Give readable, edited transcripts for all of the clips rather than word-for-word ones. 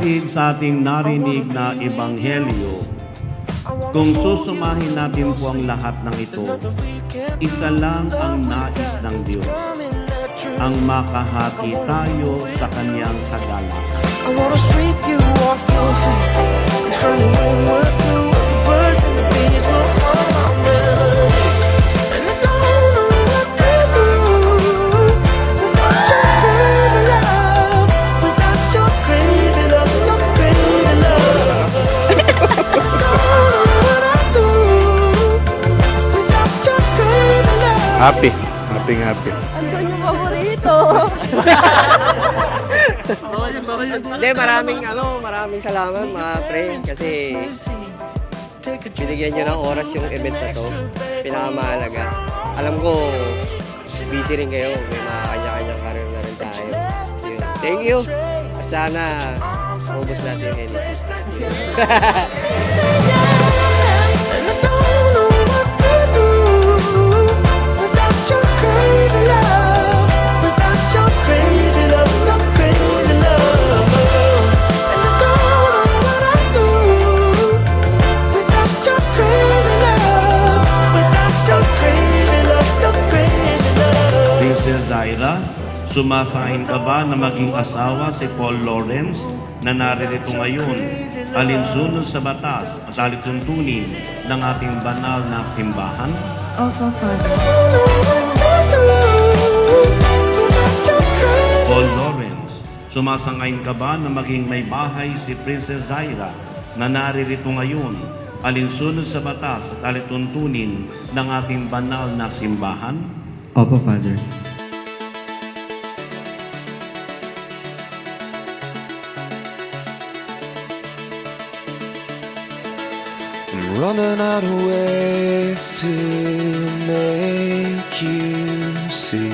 Dahil sa ating narinig na ebanghelyo, kung susumahin natin po ang lahat ng ito, isa lang ang nais ng Diyos, ang makahati tayo sa kanyang kagalakan. I wanna sweep you off your feet. And honey, when we're through, the birds and the bees will hum our melody. And I don't know what to do without your crazy love, without your crazy love, no crazy love. And I don't know what I do without your crazy love. Happy. Andun yung paborito. Hindi, maraming salamat mga pre kasi binigyan nyo ng oras yung event na to. Pinakamahalaga. Alam ko, busy rin kayo. May mga kanya-kanyang karir na rin tayo. Yun. Thank you. Sana maubos natin yung edit. And I don't know what to do without your crazy love, without your crazy love, no crazy love. And I don't know what I do without your crazy love, without your crazy love, no crazy love. Princess Zaira, sumasahin ka ba na maging asawa si Paul Lawrence na naririto ngayon, alinsunod sa batas at alituntunin ng ating banal na simbahan? Opo, Father. Paul Lawrence, sumasangayon ka ba na maging may bahay si Princess Zaira na naririto ngayon, alinsunod sa batas at alituntunin ng ating banal na simbahan? Opo, Father. I'm running out of ways to make you see.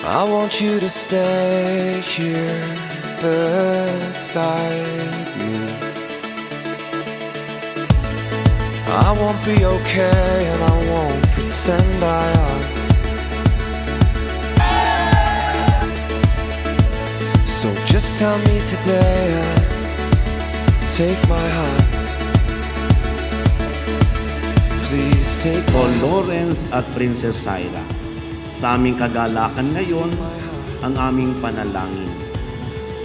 I want you to stay here beside me. I won't be okay and I won't pretend I am. So just tell me today and take my hand. Please take Paul my Lawrence at Princess Zaira, sa aming kagalakan ngayon, ang aming panalangin,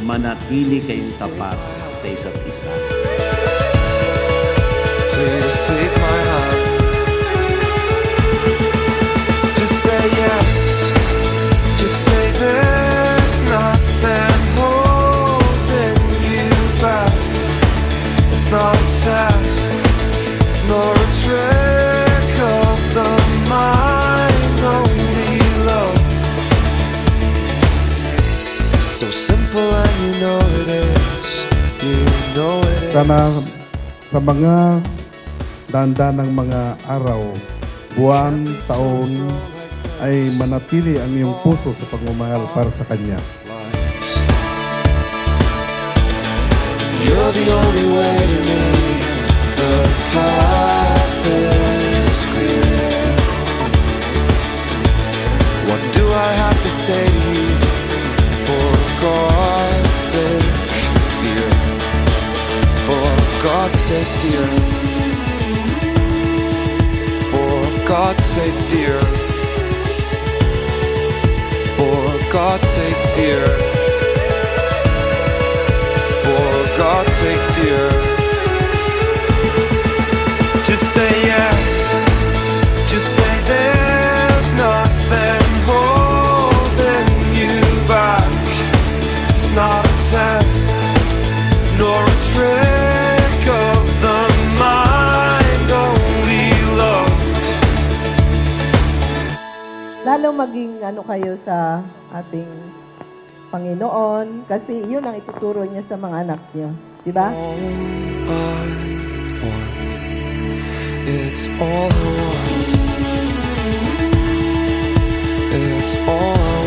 manatili kayong tapat sa isa't isa. Please take my hand. Just say yes. Just say there's nothing holding you back. It's not a test, nor a trick of the mind, only love. It's so simple and you know it is. You know it is. Sana sa mga dandanang mga araw, buwan, taon, ay manatili ang iyong puso sa pagmamahal para sa Kanya. You're the only way to me. The path is clear. What do I have to say to you? For God's sake, dear. For God's sake, dear. For God's sake, dear. For God's sake, dear. For God's sake, dear. Just say yes. Just say there's nothing holding you back. It's not a test, nor a trick of the mind, only love. Lalo maging ano kayo sa ating Panginoon kasi yun ang ituturo niya sa mga anak niyo. Di ba? It's all I want. It's all I